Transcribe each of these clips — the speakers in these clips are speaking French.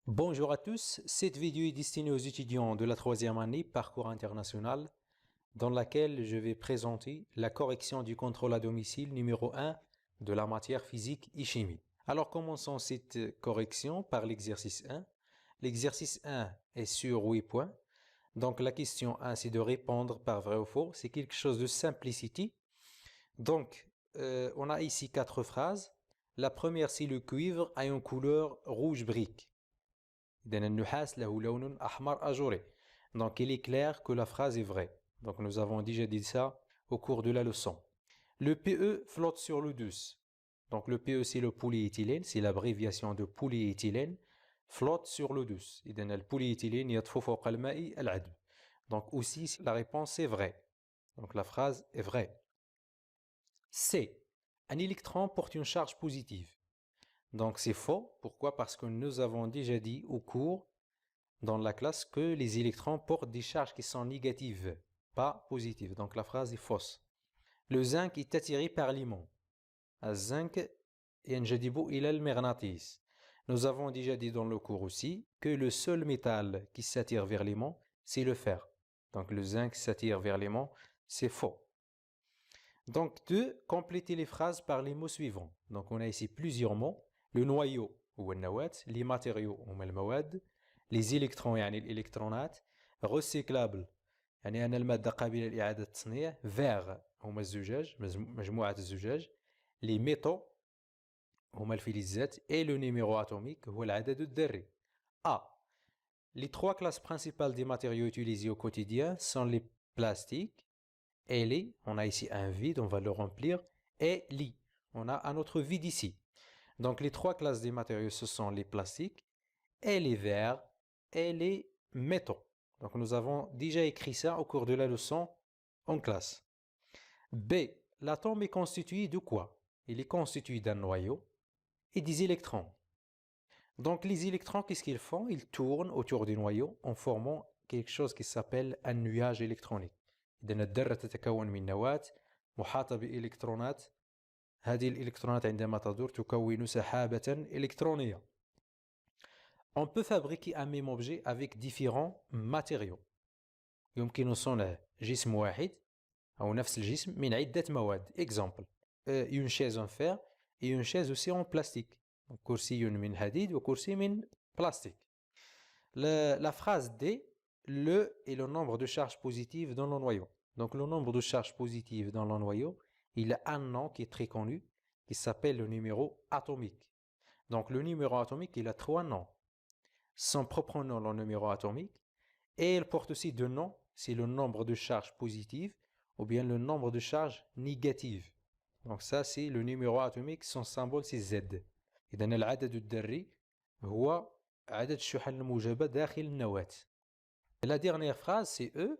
Bonjour à tous, cette vidéo est destinée aux étudiants de la troisième année Parcours International dans laquelle je vais présenter la correction du contrôle à domicile numéro 1 de la matière physique et chimie. Alors commençons cette correction par l'exercice 1. L'exercice 1 est sur 8 points. Donc la question 1 c'est de répondre par vrai ou faux. C'est quelque chose de simplicity. Donc on a ici 4 phrases. La première c'est le cuivre a une couleur rouge brique. Donc il est clair que la phrase est vraie. Donc nous avons déjà dit ça au cours de la leçon. Le PE flotte sur l'eau douce. Donc le PE c'est le polyéthylène, c'est l'abréviation de polyéthylène, flotte sur l'eau douce. Donc aussi la réponse est vraie. Donc la phrase est vraie. C. Un électron porte une charge positive. Donc c'est faux. Pourquoi? Parce que nous avons déjà dit au cours dans la classe que les électrons portent des charges qui sont négatives, pas positives. Donc la phrase est fausse. Le zinc est attiré par l'aimant. الزنك ينجذب إلى المغناطيس. Nous avons déjà dit dans le cours aussi que le seul métal qui s'attire vers l'aimant, c'est le fer. Donc le zinc s'attire vers l'aimant, c'est faux. Donc 2, complétez les phrases par les mots suivants. Donc on a ici plusieurs mots. Le noyau, ou les matériaux, ou les électrons, يعني الإلكترونات. recyclable, يعني أن المادة قابلة لإعادة التصنيع. vert, هما الزجاج, مجموعة الزجاج. les métaux, هما الفلزات. et le numéro atomique, هو العدد الذري. A. Les 3 classes principales des matériaux utilisés au quotidien sont les plastiques, et les, on a ici un vide, on va le remplir, et li, on a un autre vide ici. Donc les 3 classes des matériaux, ce sont les plastiques, et les verres, et les métaux. Donc nous avons déjà écrit ça au cours de la leçon en classe. B. L'atome est constitué de quoi? Il est constitué d'un noyau et des électrons. Donc les électrons, qu'est-ce qu'ils font? Ils tournent autour du noyau en formant quelque chose qui s'appelle un nuage électronique. إذن الذرة تتكون من نواة محاطة بإلكترونات. هذه الإلكترونات عندما تدور تكون سحابة إلكترونية. On peut fabriquer un même objet avec différents matériaux. يمكن صنع جسم واحد أو نفس الجسم من عدة مواد. Exemple, une chaise en fer et une chaise aussi en plastique. كرسي من حديد وكرسي من plastique. La phrase D, le est le nombre de charges positives dans le noyau. Donc le nombre de charges positives dans le noyau, il a un nom qui est très connu, qui s'appelle le numéro atomique. Donc le numéro atomique, il a 3 noms. Son propre nom, le numéro atomique, et il porte aussi 2 noms, c'est le nombre de charges positives ou bien le nombre de charges négatives. Donc ça c'est le numéro atomique, son symbole c'est Z. إذن العدد الذري هو عدد الشحن الموجبة داخل النواة. La dernière phrase c'est E.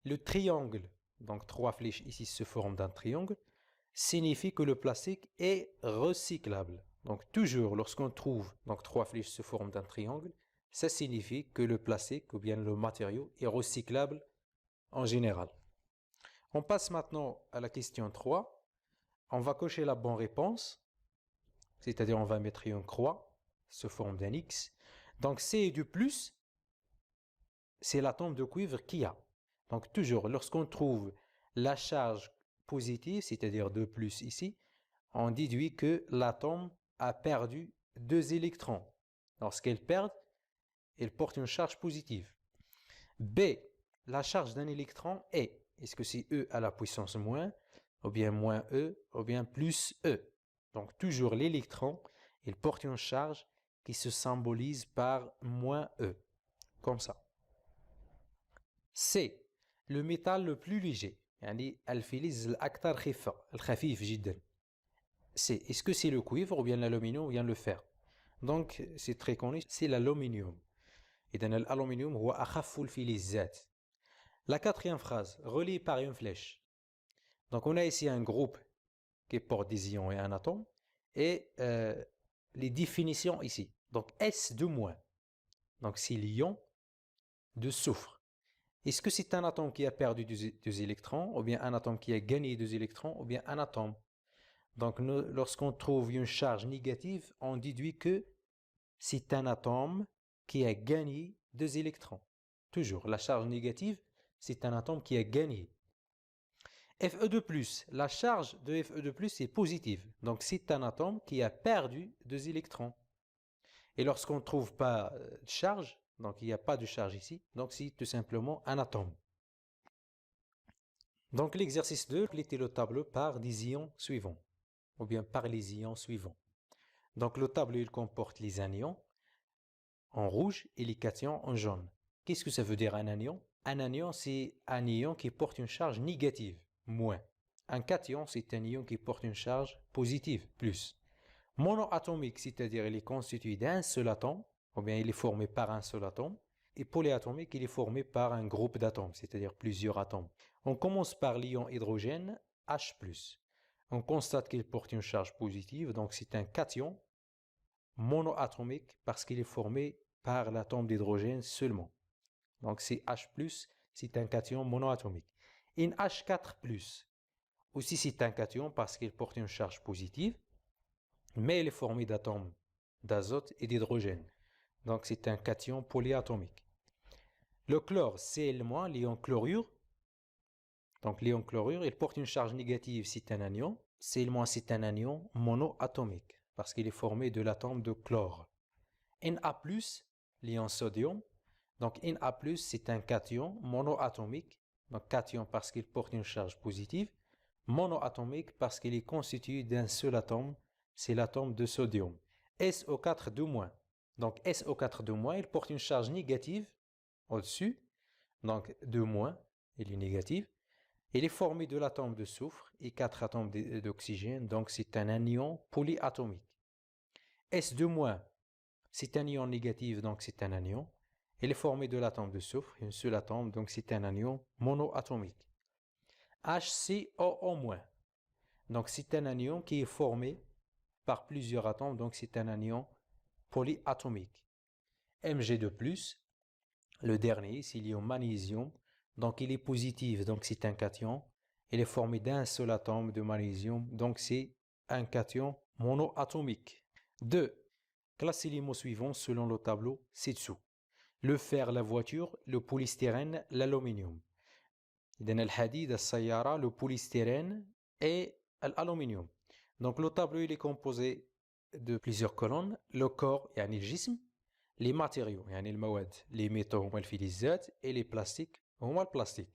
Le triangle, donc 3 flèches ici se forment d'un triangle, signifie que le plastique est recyclable. Donc toujours lorsqu'on trouve donc 3 flèches se forment d'un triangle, ça signifie que le plastique ou bien le matériau est recyclable en général. On passe maintenant à la question 3. On va cocher la bonne réponse, c'est-à-dire on va mettre une croix sous forme d'un X. Donc C du plus, c'est l'atome de cuivre qu'il y a. Donc toujours, lorsqu'on trouve la charge positive, c'est-à-dire 2 plus ici, on déduit que l'atome a perdu 2 électrons. Lorsqu'elle perd, elle porte une charge positive. B, la charge d'un électron est, est-ce que c'est E à la puissance moins, ou bien moins E, ou bien plus E? Donc toujours l'électron, il porte une charge qui se symbolise par moins E, comme ça. C, le métal le plus léger, يعني الفلز الأكثر خفة, الخفيف جدا. C, est-ce que c'est le cuivre ou bien l'aluminium ou bien le fer? Donc c'est très connu, c'est l'aluminium. إذن الألومنيوم هو أخف الفلزات. La quatrième phrase, reliée par une flèche. Donc on a ici un groupe qui porte des ions et un atome, et les définitions ici. Donc S2-, donc c'est l'ion de soufre. Est-ce que c'est un atome qui a perdu 2 électrons, ou bien un atome qui a gagné 2 électrons, ou bien un atome? Donc lorsqu'on trouve une charge négative, on déduit que c'est un atome qui a gagné 2 électrons. Toujours, la charge négative, c'est un atome qui a gagné. Fe2+, la charge de Fe2+, est positive. Donc, c'est un atome qui a perdu 2 électrons. Et lorsqu'on ne trouve pas de charge, donc il n'y a pas de charge ici, donc c'est tout simplement un atome. Donc, l'exercice 2, complétez le tableau par des ions suivants, ou bien par les ions suivants. Donc, le tableau, il comporte les anions en rouge et les cations en jaune. Qu'est-ce que ça veut dire un anion? Un anion, c'est un ion qui porte une charge négative, moins. Un cation, c'est un ion qui porte une charge positive, plus. Monoatomique, c'est-à-dire il est constitué d'un seul atome, ou bien il est formé par un seul atome. Et polyatomique, il est formé par un groupe d'atomes, c'est-à-dire plusieurs atomes. On commence par l'ion hydrogène, H+. On constate qu'il porte une charge positive, donc c'est un cation monoatomique parce qu'il est formé par l'atome d'hydrogène seulement. Donc c'est H+, c'est un cation monoatomique. In H4+, aussi c'est un cation parce qu'il porte une charge positive, mais il est formé d'atomes d'azote et d'hydrogène. Donc c'est un cation polyatomique. Le chlore, Cl-, l'ion chlorure. Donc l'ion chlorure, il porte une charge négative, c'est un anion. Cl-, c'est un anion monoatomique parce qu'il est formé de l'atome de chlore. Na+, l'ion sodium. Donc Na+, c'est un cation monoatomique. Donc cation parce qu'il porte une charge positive. Monoatomique parce qu'il est constitué d'un seul atome, c'est l'atome de sodium. SO4-. Donc SO4-, il porte une charge négative au-dessus. Donc 2-, il est négatif. Il est formé de l'atome de soufre et 4 atomes d'oxygène, donc c'est un anion polyatomique. S2-, c'est un ion négatif, donc c'est un anion. Il est formé de l'atome de soufre, un seul atome, donc c'est un anion monoatomique. HCOO-, donc c'est un anion qui est formé par plusieurs atomes, donc c'est un anion polyatomique. Mg2+, le dernier, c'est l'ion magnésium, donc il est positif, donc c'est un cation. Il est formé d'un seul atome de magnésium, donc c'est un cation monoatomique. 2. Classez les mots suivants selon le tableau ci-dessous. Le fer, la voiture, le polystyrène, l'aluminium. إذن الحديد, السيارة, le polystyrène et l'aluminium. Donc le tableau il est composé de plusieurs colonnes. Le corps, يعني الجسم. Les matériaux, يعني المواد, les métaux هما الفلزات et les plastiques هما البلاستيك.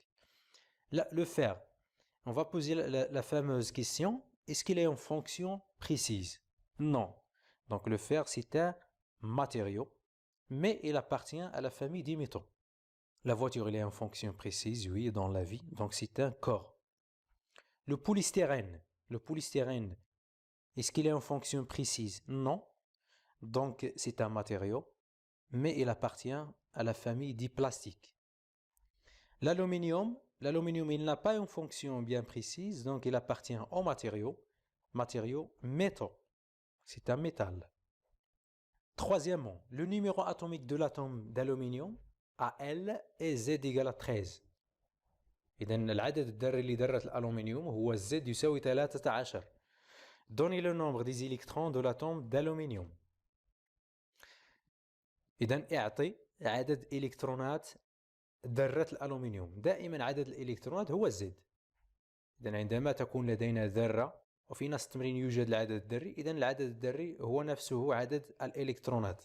Le fer, on va poser la fameuse question, est-ce qu'il est en fonction précise? Non. Donc le fer c'est un matériau, mais il appartient à la famille des métaux. La voiture elle est en fonction précise, oui, dans la vie, donc c'est un corps. Le polystyrène, est-ce qu'il est en fonction précise? Non. Donc c'est un matériau, mais il appartient à la famille des plastiques. L'aluminium, il n'a pas une fonction bien précise, donc il appartient aux matériaux métaux. C'est un métal. Troisièmement, le numéro atomique de l'atome d'aluminium, Al est Z égale à 13. إذن العدد الذري لذرة الألومنيوم هو Z يساوي 13. Donnez le nombre des électrons de l'atome d'aluminium. إذن اعطي عدد إلكترونات ذرة الألومنيوم. دائما عدد الإلكترونات هو الزد. إذن عندما تكون لدينا ذرة وفي نفس التمرين يوجد العدد الذري، إذن العدد الذري هو نفسه عدد الإلكترونات.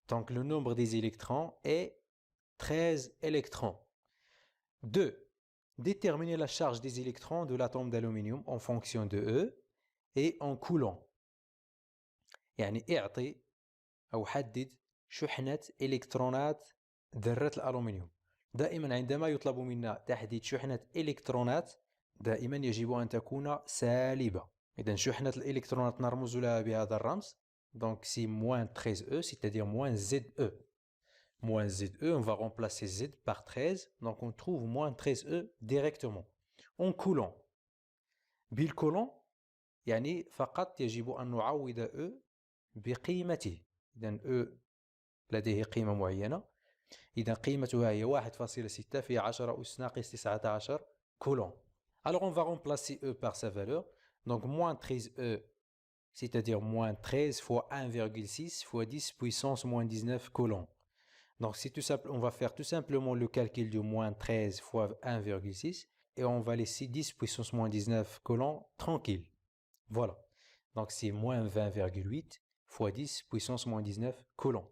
Donc le nombre des électrons est 13 électrons. 2. Déterminer la charge des électrons de l'atome d'aluminium en fonction de E et en coulomb. يعني اعطي أو حدد شحنة إلكترونات ذرة الألومنيوم. دائما عندما يطلب منا تحديد شحنة إلكترونات دائما يجب أن تكون سالبة. إذن شحنة الإلكترونات نرمز لها بهذا الرمز. Donc c'est moins 13E, c'est-à-dire moins ZE. Moins ZE, on va remplacer Z par 13, donc on trouve moins 13E directement. En coulomb. بالكولوم يعني فقط يجب أن نعوض E بقيمته. إذن E لديه قيمة معينة. إذا قيمتها هي 1,6 في 10 أس ناقص 19 coulomb. Alors on va remplacer E par sa valeur. Donc moins 13E, c'est-à-dire moins 13 fois 1,6 fois 10 puissance moins 19 coulomb. Donc, on va faire tout simplement le calcul de moins 13 fois 1,6 et on va laisser 10 puissance moins 19 coulomb tranquille. Voilà. Donc, c'est moins 20,8 fois 10 puissance moins 19 coulomb.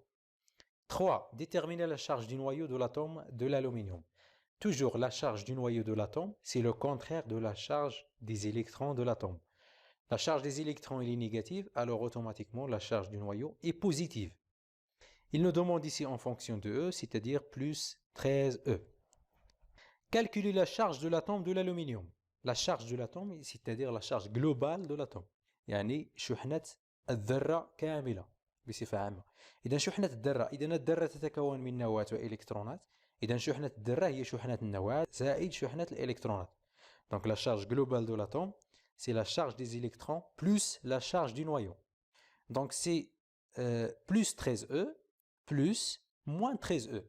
3. Déterminer la charge du noyau de l'atome de l'aluminium. Toujours, la charge du noyau de l'atome, c'est le contraire de la charge des électrons de l'atome. La charge des électrons est négative, alors automatiquement la charge du noyau est positive. Il nous demande ici en fonction de E, c'est-à-dire plus 13E. Calculer la charge de l'atome de l'aluminium. La charge de l'atome, c'est-à-dire la charge globale de l'atome. يعني شحنة الذرة كاملة بصفة عامة. إذا شحنة الذرة، إذا الذرة تتكون من نواة وإلكترونات، إذا شحنة الذرة هي شحنة النواة زائد شحنة الإلكترونات. Donc la charge globale de l'atome, c'est la charge des électrons plus la charge du noyau. Donc c'est plus 13E plus moins 13E.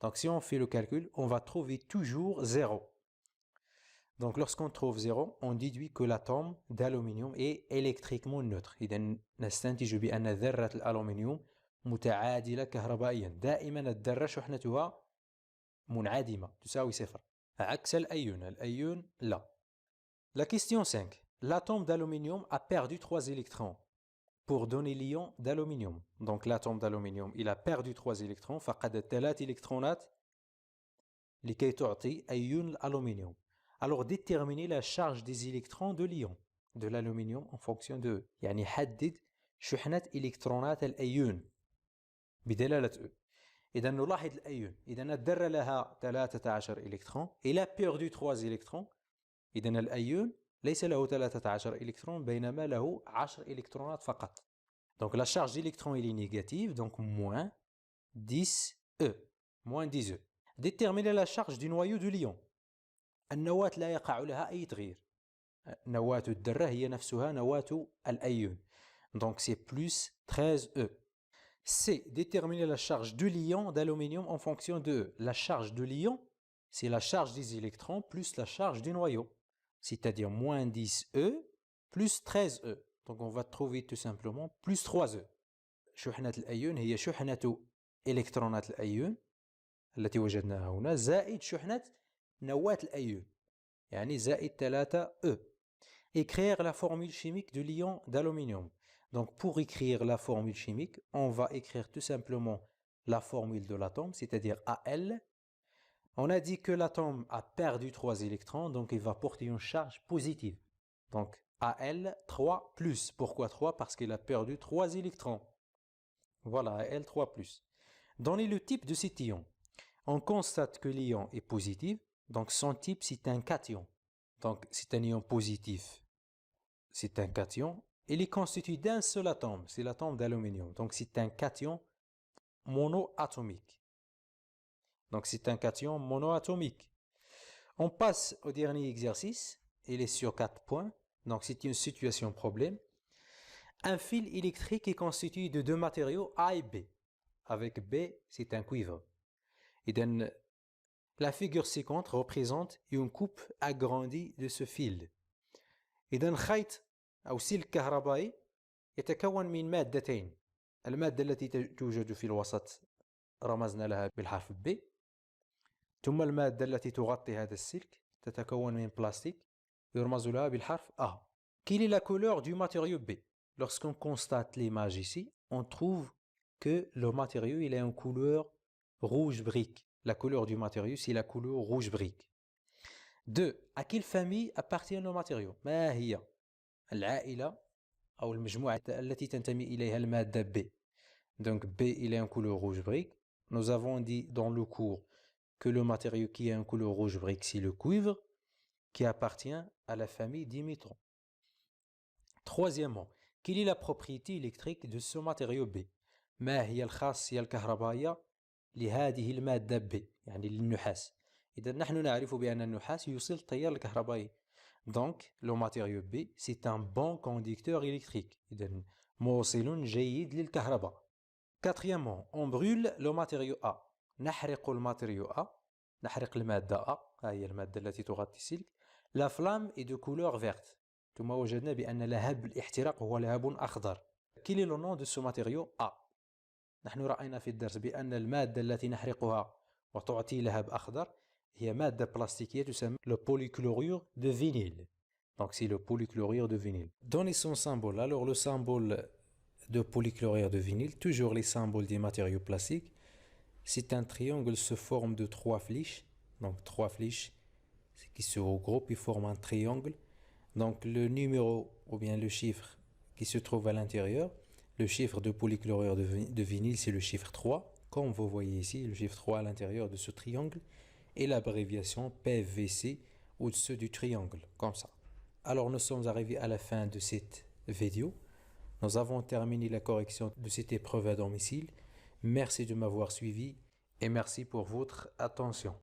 Donc si on fait le calcul, on va trouver toujours 0. Donc lorsqu'on trouve 0, on déduit que l'atome d'aluminium est électriquement neutre. إذا نستنتج بأن ذرة الألومنيوم متعادلة كهربائيا. دائما الذرة شحنتها منعدمة تساوي صفر. عكس الأيون. الأيون لا. La question 5. L'atome d'aluminium a perdu 3 électrons pour donner l'ion d'aluminium. Donc l'atome d'aluminium, il a perdu 3 électrons. فقد 3 إلكترونات لكي تعطي أيون الألومنيوم. Alors déterminer la charge des électrons de l'ion de l'aluminium en fonction de E. يعني حدد شحنة إلكترونات الأيون بدلالة E. إذا نلاحظ الأيون. إذا الذرة لها 13 إلكترون. Il a perdu 3 électrons. إذا الأيون ليس له 13 إلكترون بينما له 10 إلكترونات فقط. Donc la charge d'électrons est négative, donc moins 10E. Moins 10E. Déterminer la charge du noyau de l'ion. النواة لا يقع لها أي تغيير. نواة الذرة هي نفسها نواة الأيون. Donc c'est plus 13E. C. Déterminer la charge de l'ion d'aluminium en fonction de E. La charge de l'ion, c'est la charge des électrons plus la charge du noyau. C'est-à-dire moins 10E plus 13E. Donc on va trouver tout simplement plus 3E. شحنة الأيون هي شحنة إلكترونات الأيون التي وجدناها هنا زائد شحنة نواة الأيون يعني زائد 3E. Écrire la formule chimique de l'ion d'aluminium. Donc pour écrire la formule chimique, on va écrire tout simplement la formule de l'atome, c'est-à-dire Al. On a dit que l'atome a perdu 3 électrons, donc il va porter une charge positive. Donc Al 3 plus. Pourquoi 3? Parce qu'il a perdu 3 électrons. Voilà, Al 3 plus. Donnez le type de cet ion. On constate que l'ion est positif, donc son type c'est un cation. Donc c'est un ion positif, c'est un cation. Il est constitué d'un seul atome, c'est l'atome d'aluminium. Donc c'est un cation monoatomique. Donc c'est un cation monoatomique. On passe au dernier exercice, il est sur 4 points. Donc c'est une situation problème. Un fil électrique est constitué de 2 matériaux A et B. Avec B, c'est un cuivre. Et donc, la figure ci-contre représente une coupe agrandie de ce fil. إذا خيط أو سلك كهربائي يتكون من مادتين. المادة التي توجد في الوسط رمزنا لها بالحرف B. ثم المادة التي تغطي هذا السلك تتكون من بلاستيك يرمز لها بالحرف A. Quelle est la couleur du matériau B? Lorsqu'on constate l'image ici, on trouve que le matériau il a une couleur rouge brique. La couleur du matériau, c'est la couleur rouge brique. 2. À quelle famille appartient le matériau? ما هي العائلة أو المجموعة التي تنتمي إليها المادة B? Donc B, il a une couleur rouge brique. Nous avons dit dans le cours que le matériau qui a une couleur rouge brique, c'est le cuivre, qui appartient à la famille dimétron. Troisièmement, quelle est la propriété électrique de ce matériau B? ما هي الخاصية الكهربائية لهذه المادة B يعني للنحاس. إذا نحن نعرف بأن النحاس يوصل التيار الكهربائي. Donc le matériau B c'est un bon conducteur électrique. إذا موصل جيد للكهرباء. Quatrièmement, on brûle le matériau A. نحرق الماتيريو A. نحرق المادة A. هي المادة التي تغطي السلك. La flamme est de couleur verte. ثم وجدنا بأن لهب الاحتراق هو لهب أخضر. Quel est le nom de ce matériau A? نحن رأينا في الدرس بأن المادة التي نحرقها وتعطي لهب أخضر هي مادة بلاستيكية تسمى le polychlorure de vinyle. Donc c'est le polychlorure de vinyle. Donnez son symbole. Alors le symbole de polychlorure de vinyle, toujours les symboles des matériaux plastiques, c'est un triangle se forme de 3 flèches. Donc 3 flèches qui se regroupent et forment un triangle. Donc le numéro ou bien le chiffre qui se trouve à l'intérieur, le chiffre de polychlorure de vinyle, c'est le chiffre 3. Comme vous voyez ici, le chiffre 3 à l'intérieur de ce triangle et l'abréviation PVC au-dessus du triangle, comme ça. Alors nous sommes arrivés à la fin de cette vidéo. Nous avons terminé la correction de cette épreuve à domicile. Merci de m'avoir suivi et merci pour votre attention.